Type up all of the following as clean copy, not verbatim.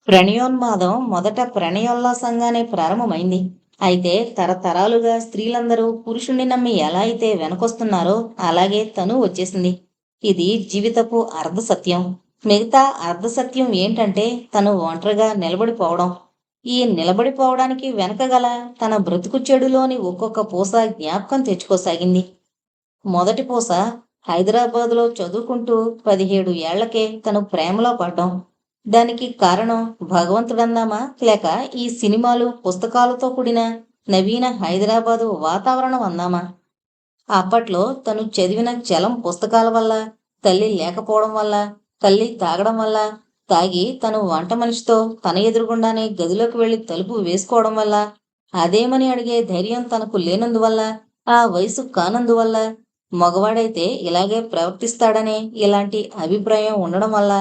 ప్రణయోన్మాదం మొదట ప్రణయోల్లాసంగానే ప్రారంభమైంది. అయితే తరతరాలుగా స్త్రీలందరూ పురుషుణ్ణి నమ్మి ఎలా అయితే వెనకొస్తున్నారో అలాగే తను వచ్చేసింది. ఇది జీవితపు అర్ధసత్యం. మిగతా అర్ధసత్యం ఏంటంటే తను ఒంటరిగా నిలబడిపోవడం. ఈ నిలబడిపోవడానికి వెనకగల తన బ్రతుకు చెడులోని ఒక్కొక్క పూస జ్ఞాపకం తెచ్చుకోసాగింది. మొదటి పూస హైదరాబాదులో చదువుకుంటూ 17 ఏళ్లకే తను ప్రేమలో పడ్డం. దానికి కారణం భగవంతుడందామా లేక ఈ సినిమాలు పుస్తకాలతో కూడిన నవీన హైదరాబాదు వాతావరణం అందామా? అప్పట్లో తను చదివిన చలం పుస్తకాల వల్ల, తల్లి లేకపోవడం వల్ల, తల్లి తాగడం వల్ల, తాగి తను వంట మనిషితో తన ఎదురుగుండానే గదిలోకి వెళ్లి తలుపు వేసుకోవడం వల్ల, అదేమని అడిగే ధైర్యం తనకు లేనందువల్ల, ఆ వయసు కానందువల్ల, మగవాడైతే ఇలాగే ప్రవర్తిస్తాడనే ఇలాంటి అభిప్రాయం ఉండడం వల్ల,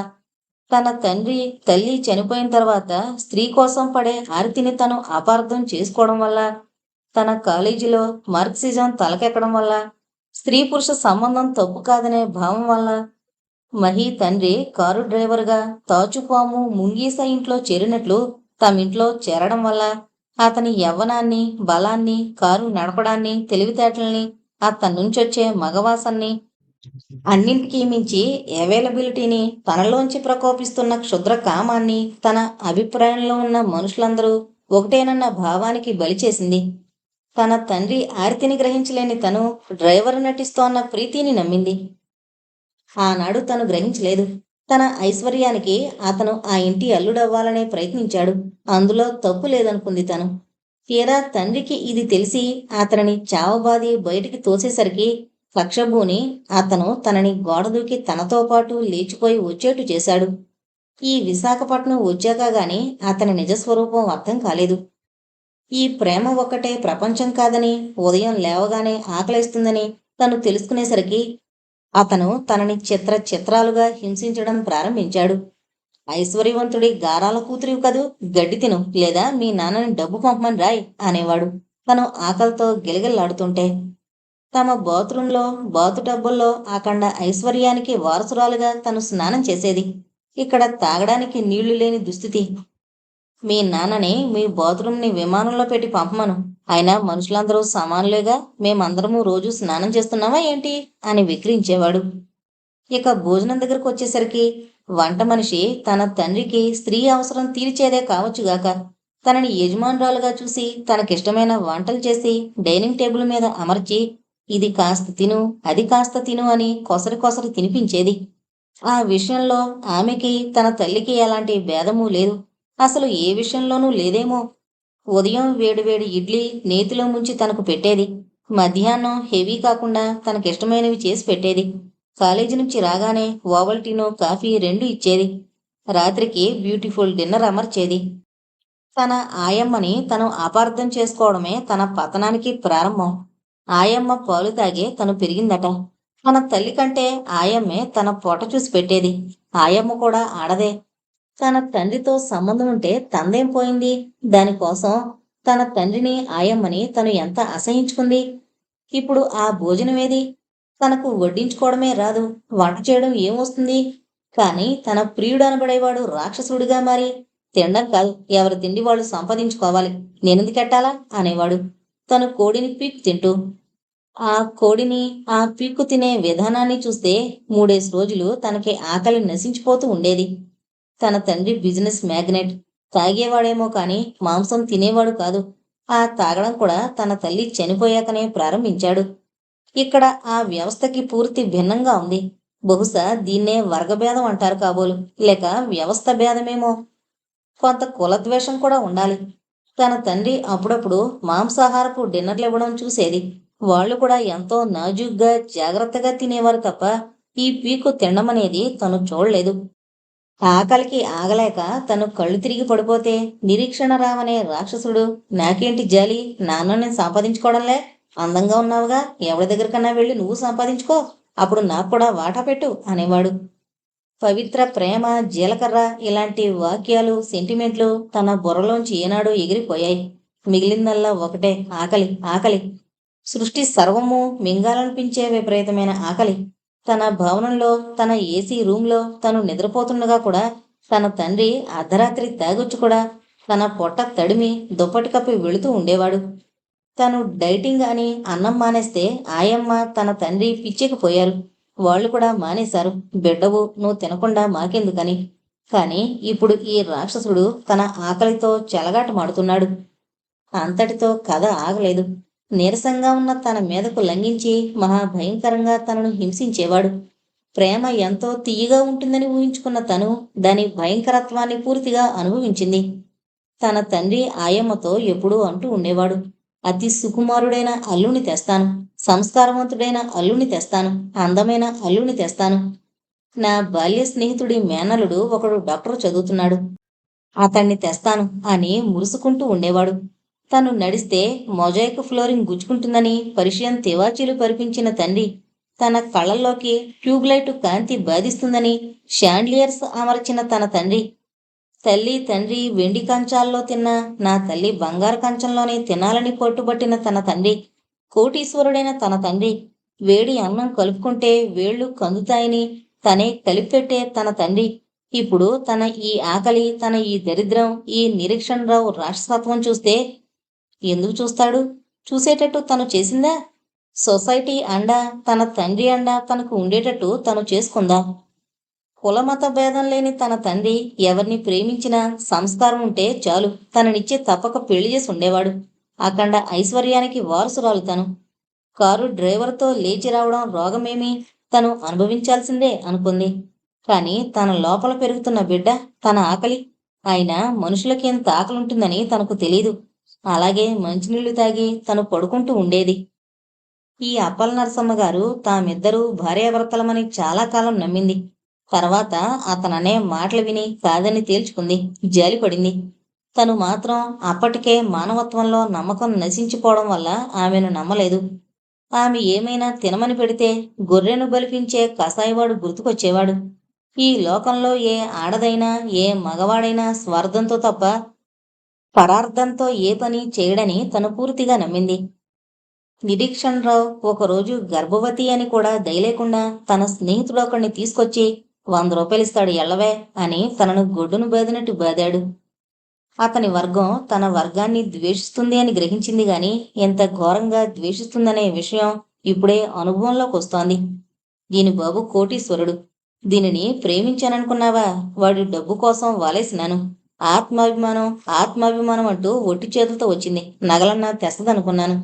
తన తండ్రి తల్లి చనిపోయిన తర్వాత స్త్రీ కోసం పడే ఆర్తిని తను అపార్థం చేసుకోవడం వల్ల, తన కాలేజీలో మార్క్సిజం తలకెక్కడం వల్ల, స్త్రీ పురుష సంబంధం తప్పు కాదనే భావం వల్ల, మహి తండ్రి కారు డ్రైవర్గా తాచుపాము ముంగీస ఇంట్లో చేరినట్లు తమింట్లో చేరడం వల్ల, అతని యవ్వనాన్ని, బలాన్ని, కారు నడపడాన్ని, తెలివితేటల్ని, అతని నుంచొచ్చే మగవాసన్ని, అన్నింటికీ మించి అవైలబిలిటీని, తనలోంచి ప్రకోపిస్తున్న క్షుద్ర కామాన్ని, తన అభిప్రాయంలో ఉన్న మనుషులందరూ ఒకటేనన్న భావానికి బలిచేసింది. తన తండ్రి ఆర్తిని గ్రహించలేని తను డ్రైవర్ నటిస్తోన్న ప్రీతిని నమ్మింది. ఆనాడు తను గ్రహించలేదు. తన ఐశ్వర్యానికి అతను ఆ ఇంటి అల్లుడవ్వాలనే ప్రయత్నించాడు. అందులో తప్పు లేదనుకుంది తను. తీరా తండ్రికి ఇది తెలిసి అతనిని చావబాది బయటికి తోసేసరికి కక్షబూని అతను తనని గోడ దూకి తనతో పాటు లేచిపోయి వచ్చేట్టు చేశాడు. ఈ విశాఖపట్నం వచ్చాక గాని అతని నిజస్వరూపం అర్థం కాలేదు. ఈ ప్రేమ ఒక్కటే ప్రపంచం కాదని, ఉదయం లేవగానే ఆకలేస్తుందని తను తెలుసుకునేసరికి అతను తనని చిత్ర చిత్రాలుగా హింసించడం ప్రారంభించాడు. ఐశ్వర్యవంతుడి గారాల కూతురివి కదూ, గడ్డి తిను, లేదా మీ నాన్నని డబ్బు పంపమని రాయ్ అనేవాడు తను ఆకలితో గిలగిల్లాడుతుంటే. తమ బాత్రూంలో, బాతు టబ్బుల్లో అఖండ ఐశ్వర్యానికి వారసురాలుగా తను స్నానం చేసేది. ఇక్కడ తాగడానికి నీళ్లు లేని దుస్థితి. మీ నాన్నని మీ బాత్రూంని విమానంలో పెట్టి పంపమను. అయినా మనుషులందరూ సమానులేగా, మేమందరము రోజు స్నానం చేస్తున్నావా ఏంటి అని విక్రించేవాడు. ఇక భోజనం దగ్గరకు వచ్చేసరికి వంట మనిషి తన తండ్రికి స్త్రీ అవసరం తీర్చేదే కావచ్చుగాక, తనని యజమానురాలుగా చూసి తనకిష్టమైన వంటలు చేసి డైనింగ్ టేబుల్ మీద అమర్చి ఇది కాస్త తిను, అది కాస్త తిను అని కొసరి కొసరి తినిపించేది. ఆ విషయంలో ఆమెకి తన తల్లికి ఎలాంటి భేదమూ లేదు. అసలు ఏ విషయంలోనూ లేదేమో. ఉదయం వేడివేడి ఇడ్లీ నేతిలో ముంచి తనకు పెట్టేది. మధ్యాహ్నం హెవీ కాకుండా తనకిష్టమైనవి చేసి పెట్టేది. కాలేజీ నుంచి రాగానే ఓవల్టీనో కాఫీ 2 ఇచ్చేది. రాత్రికి బ్యూటిఫుల్ డిన్నర్ అమర్చేది. తన ఆయమ్మని తను అపార్థం చేసుకోవడమే తన పతనానికి ప్రారంభం. ఆయమ్మ పాలు తాగే తను పెరిగిందట. తన తల్లి కంటే ఆయమ్మే తన పొట చూసి పెట్టేది. ఆయమ్మ కూడా ఆడదే. తన తండ్రితో సంబంధం ఉంటే తందేం పోయింది? దానికోసం తన తండ్రిని, ఆయమ్మని తను ఎంత అసహించుకుంది. ఇప్పుడు ఆ భోజనమేది? తనకు వడ్డించుకోవడమే రాదు, వంట చేయడం ఏమొస్తుంది? కాని తన ప్రియుడు అనబడేవాడు రాక్షసుడిగా మారి తినడం కాదు, ఎవరి తిండి వాళ్ళు సంపాదించుకోవాలి, నేనెందుకెట్టాలా అనేవాడు తను కోడిని పీక్కు తింటూ. ఆ కోడిని, ఆ పీక్కు తినే విధానాన్ని చూస్తే 3 రోజులు తనకి ఆకలి నశించిపోతూ ఉండేది. తన తండ్రి బిజినెస్ మ్యాగ్నెట్. తాగేవాడేమో కాని మాంసం తినేవాడు కాదు. ఆ తాగడం కూడా తన తల్లి చనిపోయాకనే ప్రారంభించాడు. ఇక్కడ ఆ వ్యవస్థకి పూర్తి భిన్నంగా ఉంది. బహుశా దీన్నే వర్గభేదం అంటారు కాబోలు, లేక వ్యవస్థ భేదమేమో. కొంత కులద్వేషం కూడా ఉండాలి. తన తండ్రి అప్పుడప్పుడు మాంసాహారపు డిన్నర్లివ్వడం చూసేది. వాళ్ళు కూడా ఎంతో నాజూగ్గా జాగ్రత్తగా తినేవారు తప్ప ఈ పీకు తినడమనేది తను చూడలేదు. ఆకలికి ఆగలేక తను కళ్ళు తిరిగి పడిపోతే నిరీక్షణ రావనే రాక్షసుడు నాకేంటి జాలి, నాన్నని సంపాదించుకోవడంలే, అందంగా ఉన్నావుగా, ఎవరి దగ్గరకన్నా వెళ్ళి నువ్వు సంపాదించుకో, అప్పుడు నాకు కూడా వాటా పెట్టు అనేవాడు. పవిత్ర ప్రేమ, జీలకర్ర ఇలాంటి వాక్యాలు, సెంటిమెంట్లు తన బుర్రలోంచి ఏనాడో ఎగిరిపోయాయి. మిగిలిందల్లా ఒకటే, ఆకలి, ఆకలి. సృష్టి సర్వము మింగాలనిపించే విపరీతమైన ఆకలి. తన భవనంలో, తన ఏసీ రూంలో తను నిద్రపోతుండగా కూడా తన తండ్రి అర్ధరాత్రి తాగొచ్చి కూడా తన పొట్ట తడిమి దుప్పటి కప్పి వెళుతూ ఉండేవాడు. తను డైటింగ్ అని అన్నం మానేస్తే ఆయమ్మ తన తండ్రి పిచ్చెక్కిపోయారు. వాళ్ళు కూడా మానేశారు. బిడ్డవు నువ్వు తినకుండా మాకెందుకని. కాని ఇప్పుడు ఈ రాక్షసుడు తన ఆకలితో చెలగాటమాడుతున్నాడు. అంతటితో కథ ఆగలేదు. నీరసంగా ఉన్న తన మీదకు లంఘించి మహాభయంకరంగా తనను హింసించేవాడు. ప్రేమ ఎంతో తీయగా ఉంటుందని ఊహించుకున్న తను దాని భయంకరత్వాన్ని పూర్తిగా అనుభవించింది. తన తండ్రి ఆయమ్మతో ఎప్పుడూ అంటూ ఉండేవాడు, అతి సుకుమారుడైన అల్లుని తెస్తాను, సంస్కారవంతుడైన అల్లుని తెస్తాను, అందమైన అల్లుని తెస్తాను. నా బాల్య స్నేహితుడి మేనలుడు ఒకడు డాక్టర్ చదువుతున్నాడు, అతన్ని తెస్తాను అని మురుసుకుంటూ ఉండేవాడు. తను నడిస్తే మొజాయిక్ ఫ్లోరింగ్ గుచ్చుకుంటుందని పరిచయం తివాచీలు పరిపించిన తండ్రి, తన కళ్ళల్లోకి ట్యూబ్లైట్ కాంతి బాధిస్తుందని షాండ్లియర్స్ అమర్చిన తన తండ్రి, తల్లి తండ్రి వెండి కంచాల్లో తిన్నా నా తల్లి బంగారు కంచంలోనే తినాలని పట్టుబట్టిన తన తండ్రి, కోటీశ్వరుడైన తన తండ్రి, వేడి అన్నం కలుపుకుంటే వేళ్లు కందుతాయని తనే కలిపెట్టే తన తండ్రి, ఇప్పుడు తన ఈ ఆకలి, తన ఈ దరిద్రం, ఈ నిరీక్షణరావు రాక్షసత్వం చూస్తే ఎందుకు చూస్తాడు? చూసేటట్టు తను చేసిందా? సొసైటీ అండ, తన తండ్రి అండ తనకు ఉండేటట్టు తను చేసుకుందా? కులమత భేదం లేని తన తండ్రి ఎవరిని ప్రేమించినా సంస్కారం ఉంటే చాలు తననిచ్చే తప్పక పెళ్లి చేసి ఉండేవాడు. అఖండ ఐశ్వర్యానికి వారసురాలు తను. కారు డ్రైవర్తో లేచి రావడం రోగమేమి, తను అనుభవించాల్సిందే అనుకుంది. కాని తన లోపల పెరుగుతున్న బిడ్డ, తన ఆకలి, ఆయన మనుషులకి ఎంత ఆకలుంటుందని తనకు తెలీదు. అలాగే మంచినీళ్లు తాగి తను పడుకుంటూ ఉండేది. ఈ అప్పల నరసమ్మ గారు తామిద్దరూ భార్యాభర్తలమని చాలా కాలం నమ్మింది. తర్వాత అతననే మాటలు విని కాదని తేల్చుకుంది. జాలిపడింది. తను మాత్రం అప్పటికే మానవత్వంలో నమ్మకం నశించిపోవడం వల్ల ఆమెను నమ్మలేదు. ఆమె ఏమైనా తినమని పెడితే గొర్రెను బలిపించే కసాయివాడు గుర్తుకొచ్చేవాడు. ఈ లోకంలో ఏ ఆడదైనా ఏ మగవాడైనా స్వార్థంతో తప్ప పరార్థంతో ఏ పని చేయడని తను పూర్తిగా నమ్మింది. నిరీక్షణరావు ఒకరోజు గర్భవతి అని కూడా దయలేకుండా తన స్నేహితుడొకడిని తీసుకొచ్చి 100 రూపాయలు ఇస్తాడు ఎల్లవే అని తనను గొడ్డును బాదినట్టు బాదాడు. అతని వర్గం తన వర్గాన్ని ద్వేషిస్తుంది అని గ్రహించింది గాని ఎంత ఘోరంగా ద్వేషిస్తుందనే విషయం ఇప్పుడే అనుభవంలోకి వస్తోంది. దీని బాబు కోటీశ్వరుడు. దీనిని ప్రేమించాననుకున్నావా? వాడి డబ్బు కోసం వాలేసినాను. ఆత్మాభిమానం ఆత్మాభిమానం అంటూ ఒట్టి చేతులతో వచ్చింది. నగలన్నా తెస్తదనుకున్నాను.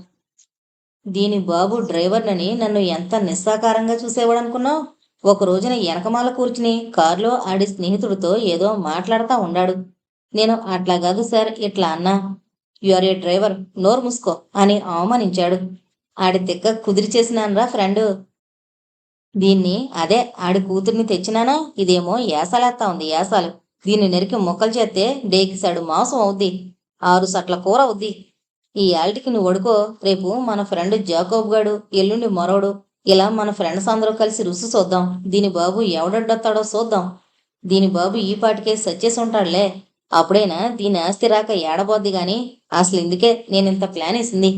దీని బాబు డ్రైవర్నని నన్ను ఎంత నిస్సాకారంగా చూసేవాడనుకున్నావు? ఒక రోజున వెనకమాల కూర్చుని కారులో ఆడి స్నేహితుడితో ఏదో మాట్లాడుతూ ఉండాడు. నేను అట్లా కాదు సార్ ఇట్లా అన్నా. యు ఆర్ ఏ డ్రైవర్, నోరు మూసుకో అని అవమానించాడు. ఆడి తిక్క కుదిరి చేసినానరా ఫ్రెండు. దీన్ని అదే ఆడి కూతుర్ని తెచ్చినానా, ఇదేమో యాసలేస్తా ఉంది యాసాలు. దీన్ని నెరికి మొక్కలు చేస్తే డేకిసాడు మాంసం అవుద్ది, 6 సట్ల కూర అవుద్ది. ఈ ఆల్టికి నువ్వు వడుకో, రేపు మన ఫ్రెండ్ జాకోబ్ గాడు, ఎల్లుండి మరోడు, ఇలా మన ఫ్రెండ్స్ అందరూ కలిసి రుసు చూద్దాం. దీని బాబు ఎవడడ్డొత్తాడో చూద్దాం. దీని బాబు ఈ పాటికే సచ్చేసి ఉంటాడులే. అప్పుడైనా దీని ఆస్తి రాక ఏడబోద్ది గాని అసలు ఇందుకే నేనింత ప్లాన్ వేసింది.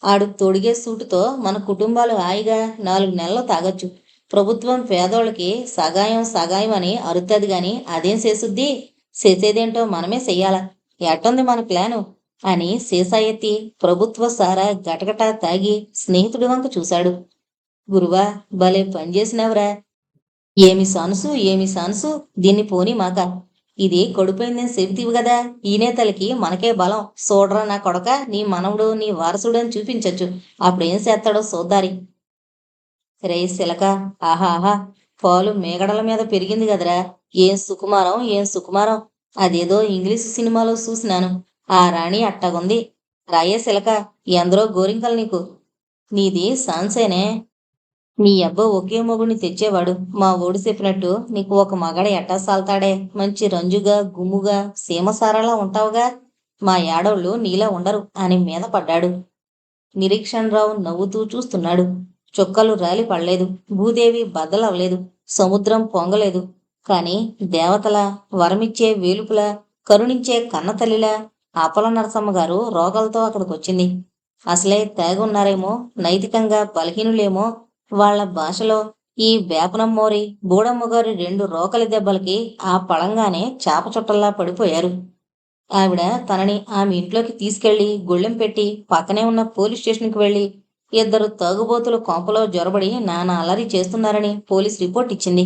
ఆడు తొడిగే సూటుతో మన కుటుంబాలు హాయిగా 4 నెలలు తాగొచ్చు. ప్రభుత్వం పేదోళ్ళకి సగాయం సగాయం అని అరుతుంది గాని అదేం చేసుద్ది? చేసేదేంటో మనమే చెయ్యాల. ఎట్టుంది మన ప్లాను అని సీసా ఎత్తి ప్రభుత్వ సారా గటగటా తాగి స్నేహితుడి వంక చూశాడు. గురువా, భలే పనిచేసినవరా. ఏమి సానుసు ఏమి సానుసు, దీన్ని పోని మాక. ఇది కొడిపోయిందని చెబుతీవి కదా, ఈ నేతలకి మనకే బలం. చూడరా నా కొడక, నీ మనవడు నీ వారసుడు అని చూపించచ్చు. అప్పుడేం చేస్తాడో చూద్దారి. రే శిలక, ఆహా ఆహా, పాలు మేగడల మీద పెరిగింది కదరా. ఏం సుకుమారం ఏం సుకుమారం. అదేదో ఇంగ్లీషు సినిమాలో చూసినాను. ఆ రాణి అట్టగుంది. రాయే శిలక, ఎందరో గోరింకలు నీకు. నీది సాన్సేనే. నీ అబ్బ ఒకే మొగుడిని తెచ్చేవాడు. మా ఓడి చెప్పినట్టు నీకు ఒక మగాడ ఎట్టా సాల్తాడే. మంచి రంజుగా గుమ్ముగా సీమసారాలా ఉంటావుగా. మా యాడోళ్ళు నీలా ఉండరు అని మీద పడ్డాడు. నిరీక్షణరావు నవ్వుతూ చూస్తున్నాడు. చుక్కలు రాలి పడలేదు. భూదేవి బద్దలవలేదు. సముద్రం పొంగలేదు. కాని దేవతల వరమిచ్చే వేలుపులా, కరుణించే కన్నతల్లిలా అప్పల నరసమ్మ గారు రోగాలతో అక్కడికొచ్చింది. అసలే తాగున్నారేమో, నైతికంగా బలహీనులేమో, వాళ్ల భాషలో ఈ వేపనం మోరి బూడమ్మగారి 2 రోకలి దెబ్బలకి ఆ పళంగానే చాప చుట్టల్లా పడిపోయారు. ఆవిడ తనని ఆమె ఇంట్లోకి తీసుకెళ్లి గొళ్ళెం పెట్టి పక్కనే ఉన్న పోలీస్ స్టేషన్కి వెళ్లి 2 తాగుబోతులు కొంపలో జొరబడి నానా అల్లరి చేస్తున్నారని పోలీస్ రిపోర్ట్ ఇచ్చింది.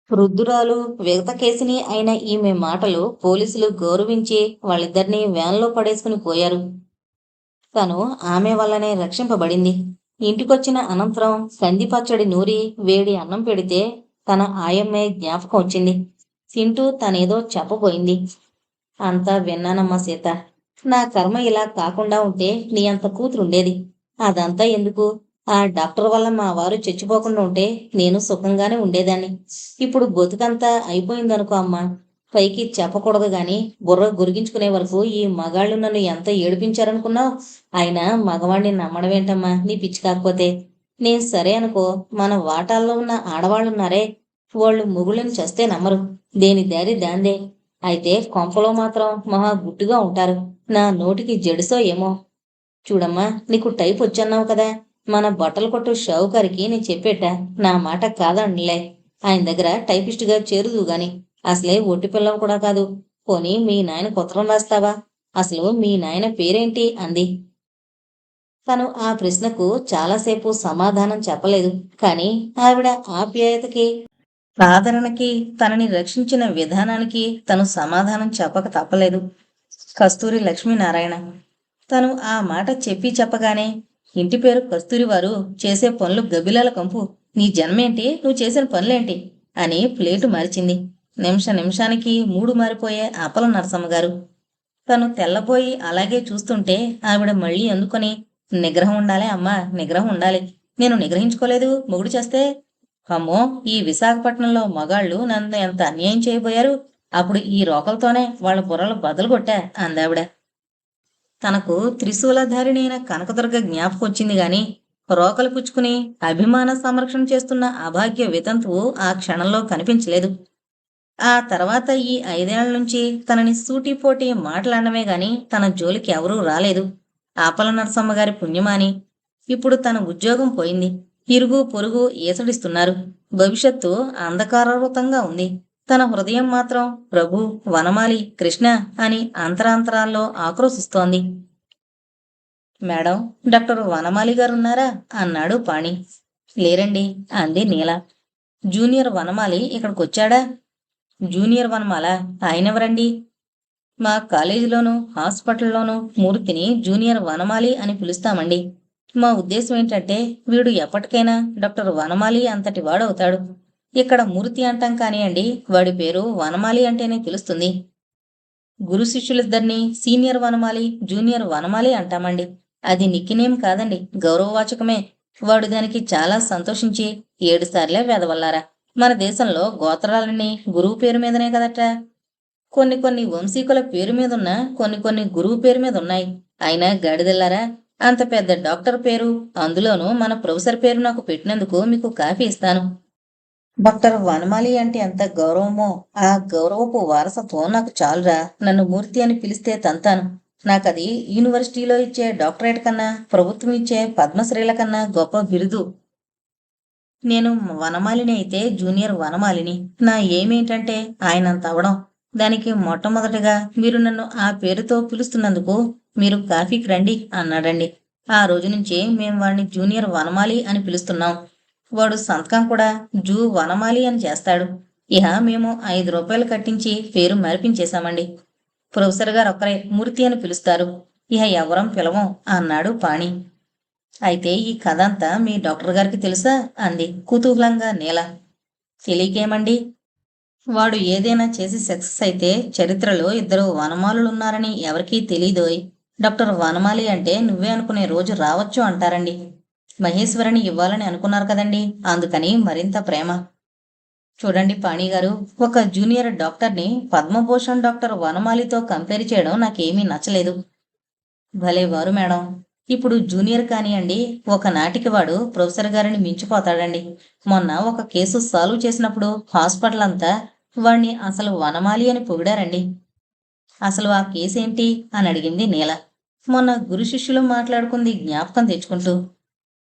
వృద్ధురాలు విగతకేసిని అయిన ఈమె మాటలు పోలీసులు గౌరవించి వాళ్ళిద్దరినీ వ్యాన్లో పడేసుకుని పోయారు. తను ఆమె వల్లనే రక్షింపబడింది. ఇంటికొచ్చిన అనంతరం కంది పచ్చడి నూరి వేడి అన్నం పెడితే తన ఆయమ్మే జ్ఞాపకం వచ్చింది. తింటూ తనేదో చెప్పబోయింది. అంతా విన్నానమ్మా సీత. నా కర్మ ఇలా కాకుండా ఉంటే నీ అంత కూతురుండేది. అదంతా ఎందుకు? ఆ డాక్టర్ వల్ల మా వారు చచ్చిపోకుండా ఉంటే నేను సుఖంగానే ఉండేదాన్ని. ఇప్పుడు బతుకంతా అయిపోయిందనుకో అమ్మా. పైకి చెప్పకూడదు గాని బుర్ర గురిగించుకునే వరకు ఈ మగాళ్ళు నన్ను ఎంత ఏడిపించారనుకున్నావు? అయినా మగవాణ్ణి నమ్మడమేంటమ్మా నీ పిచ్చి కాకపోతే. నేను సరే అనుకో, మన వాటాల్లో ఉన్న ఆడవాళ్ళున్నారే, వాళ్ళు మొగుళ్ళని చస్తే నమ్మరు. దేని దారి దాందే. అయితే కొంపలో మాత్రం మహా గుట్టుగా ఉంటారు. నా నోటికి జడుసో ఏమో. చూడమ్మా, నీకు టైప్ వచ్చన్నావు కదా, మన బట్టల కొట్టు షావుకారికి నేను చెప్పేట, నా మాట కాదనలే. ఆయన దగ్గర టైపిస్టుగా చేరుదు గాని. అసలే ఒట్టి పిల్లవు కూడా కాదు. పోనీ మీ నాయన ఉత్తరం రాస్తావా? అసలు మీ నాయన పేరేంటి అంది. తను ఆ ప్రశ్నకు చాలాసేపు సమాధానం చెప్పలేదు. కాని ఆవిడ ఆప్యాయతకి, ఆదరణకి, తనని రక్షించిన విధానానికి తను సమాధానం చెప్పక తప్పలేదు. కస్తూరి లక్ష్మీనారాయణ. తను ఆ మాట చెప్పి చెప్పగానే, ఇంటి పేరు కస్తూరి వారు, చేసే పనులు గబ్బిలాల కంపు, నీ జన్మేంటి, నువ్వు చేసిన పనులేంటి అని ప్లేటు మార్చింది. నిమిషానికి మూడు మారిపోయే అప్పల నరసమ్మగారు. తను తెల్లబోయి అలాగే చూస్తుంటే ఆవిడ మళ్ళీ అందుకొని, నిగ్రహం ఉండాలి అమ్మా, నిగ్రహం ఉండాలి. నేను నిగ్రహించుకోలేదు మొగుడు చేస్తే. అమ్మో, ఈ విశాఖపట్నంలో మగాళ్ళు నన్ను ఎంత అన్యాయం చేయబోయారు. అప్పుడు ఈ రోకలతోనే వాళ్ళ బుర్రలు బద్దలు కొట్టా అందావిడ. తనకు త్రిశూలధారిణైన కనకదుర్గ జ్ఞాపకొచ్చింది గాని రోకలు పుచ్చుకుని అభిమాన సంరక్షణ చేస్తున్న అభాగ్య వితంతువు ఆ క్షణంలో కనిపించలేదు. ఆ తర్వాత ఈ 5 ఏళ్ల నుంచి తనని సూటిపోటి మాటలాడమే గాని తన జోలికి ఎవరూ రాలేదు. ఆపల నరసమ్మగారి పుణ్యమాని. ఇప్పుడు తన ఉద్యోగం పోయింది. ఇరుగు పొరుగు ఈసడిస్తున్నారు. భవిష్యత్తు అంధకారావృతంగా ఉంది. తన హృదయం మాత్రం ప్రభు, వనమాలి, కృష్ణ అని అంతరాంతరాల్లో ఆక్రోశిస్తోంది. మేడం, డాక్టర్ వనమాలి గారున్నారా అన్నాడు పాణి. లేరండి అంది నీల. జూనియర్ వనమాలి ఇక్కడికొచ్చాడా? జూనియర్ వనమాల? ఆయనెవరండి? మా కాలేజీలోనూ హాస్పిటల్లోనూ మూర్తిని జూనియర్ వనమాలి అని పిలుస్తామండి. మా ఉద్దేశం ఏంటంటే వీడు ఎప్పటికైనా డాక్టర్ వనమాలి అంతటి వాడవుతాడు. ఇక్కడ మూర్తి అంటాం కానియండి, వాడి పేరు వనమాలి అంటేనే తెలుస్తుంది. గురు శిష్యులిద్దరినీ సీనియర్ వనమాలి, జూనియర్ వనమాలి అంటామండి. అది నిక్కినేం కాదండి, గౌరవవాచకమే. వాడు దానికి చాలా సంతోషించి 7 సార్లే వెదవల్లారా. మన దేశంలో గోత్రాలన్నీ గురువు పేరు మీదనే కదట. కొన్ని వంశీకుల పేరు మీదున్న కొన్ని గురువు పేరు మీద ఉన్నాయి. అయినా గాడిదెల్లారా, అంత పెద్ద డాక్టర్ పేరు, అందులోనూ మన ప్రొఫెసర్ పేరు నాకు పెట్టినందుకు మీకు కాఫీ ఇస్తాను. డాక్టర్ వనమాలి అంటే ఎంత గౌరవమో, ఆ గౌరవపు వారసత్వం నాకు చాలురా. నన్ను మూర్తి అని పిలిస్తే తంతాను. నాకది యూనివర్సిటీలో ఇచ్చే డాక్టరేట్ కన్నా, ప్రభుత్వం ఇచ్చే పద్మశ్రీల కన్నా గొప్ప బిరుదు. నేను వనమాలిని అయితే జూనియర్ వనమాలిని. నా ఏమేంటంటే ఆయనంత అవడం. దానికి మొట్టమొదటిగా మీరు నన్ను ఆ పేరుతో పిలుస్తున్నందుకు మీరు కాఫీకి రండి అన్నాడండి. ఆ రోజు నుంచే మేం వాడిని జూనియర్ వనమాలి అని పిలుస్తున్నాం. వాడు సంతకం కూడా జూ వనమాలి అని చేస్తాడు. ఇహ మేము 5 రూపాయలు కట్టించి పేరు మార్పించేశామండి. ప్రొఫెసర్ గారు ఒక్కరే మూర్తి అని పిలుస్తారు. ఇహ ఎవరం పిలవం అన్నాడు పాణి. అయితే ఈ కథ అంతా మీ డాక్టర్ గారికి తెలుసా అంది కుతూహలంగా నీల. తెలియకేమండి? వాడు ఏదైనా చేసి సక్సెస్ అయితే చరిత్రలో 2 వనమాలులున్నారని ఎవరికీ తెలీదోయ్. డాక్టర్ వనమాలి అంటే నువ్వే అనుకునే రోజు రావచ్చు అంటారండి. మహేశ్వరిని ఇవ్వాలని అనుకున్నారు కదండి, అందుకని మరింత ప్రేమ. చూడండి పాణిగారు, ఒక జూనియర్ డాక్టర్ని పద్మభూషణ్ డాక్టర్ వనమాలితో కంపేర్ చేయడం నాకేమీ నచ్చలేదు. భలేవారు మేడం. ఇప్పుడు జూనియర్ కానియండి, ఒకనాటికి వాడు ప్రొఫెసర్ గారిని మించిపోతాడండి. మొన్న ఒక కేసు సాల్వ్ చేసినప్పుడు హాస్పిటల్ అంతా వాణ్ణి అసలు వనమాలి అని పొగిడారండి. అసలు ఆ కేసేంటి అని అడిగింది నీల, మొన్న గురు శిష్యులు మాట్లాడుకుంది జ్ఞాపకం తెచ్చుకుంటూ.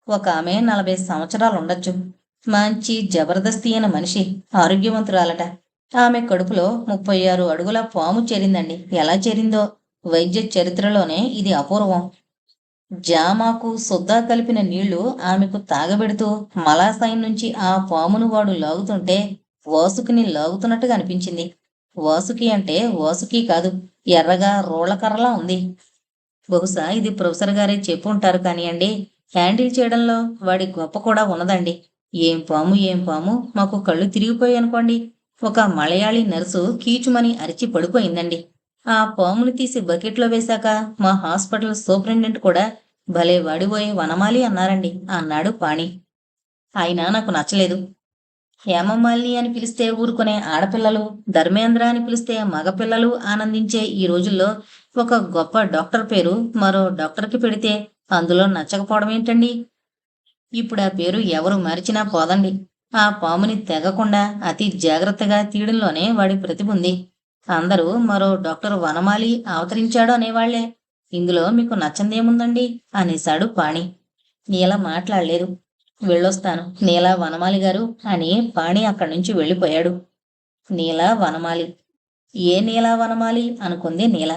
ఒక ఆమె 40 సంవత్సరాలుండొచ్చు. మంచి జబర్దస్తి అయిన మనిషి, ఆరోగ్యవంతురాలట. ఆమె కడుపులో 36 అడుగుల పాము చేరిందండి. ఎలా చేరిందో వైద్య చరిత్రలోనే ఇది అపూర్వం. జామాకు సుద్దా కలిపిన నీళ్లు ఆమెకు తాగబెడుతూ మలాసైన్ నుంచి ఆ పామును వాడు లాగుతుంటే వాసుకిని లాగుతున్నట్టుగా అనిపించింది. వాసుకి అంటే వాసుకి కాదు, ఎర్రగా రోళ్లకర్రలా ఉంది. బహుశా ఇది ప్రొఫెసర్ గారే చెప్పు ఉంటారు కానియండి, హ్యాండిల్ చేయడంలో వాడి గొప్ప కూడా ఉన్నదండి. ఏం పాము ఏం పాము, మాకు కళ్ళు తిరిగిపోయాయి అనుకోండి. ఒక మలయాళీ నర్సు కీచుమని అరిచి పడిపోయిందండి. ఆ పాముని తీసి బకెట్లో వేశాక మా హాస్పిటల్ సూపరింటెండెంట్ కూడా భలే వాడిపోయే వనమాలి అన్నారండి అన్నాడు పాణి. ఆయన నాకు నచ్చలేదు. హేమమాలిని అని పిలిస్తే ఊరుకునే ఆడపిల్లలు, ధర్మేంద్ర అని పిలిస్తే మగపిల్లలు ఆనందించే ఈ రోజుల్లో ఒక గొప్ప డాక్టర్ పేరు మరో డాక్టర్కి పెడితే అందులో నచ్చకపోవడం ఏంటండి? ఇప్పుడు ఆ పేరు ఎవరు మరిచినా పోదండి. ఆ పాముని తెగకుండా అతి జాగ్రత్తగా తీయడంలోనే వాడి ప్రతిభ ఉంది. అందరూ మరో డాక్టర్ వనమాలి అవతరించాడు అనేవాళ్లే. ఇందులో మీకు నచ్చందేముందండి అనేశాడు పాణి. నీల మాట్లాడలేదు. వెళ్ళొస్తాను నీలా వనమాలి గారు అని పాణి అక్కడి నుంచి వెళ్ళిపోయాడు. నీలా వనమాలి, ఏ నీలా వనమాలి అనుకుంది నీల.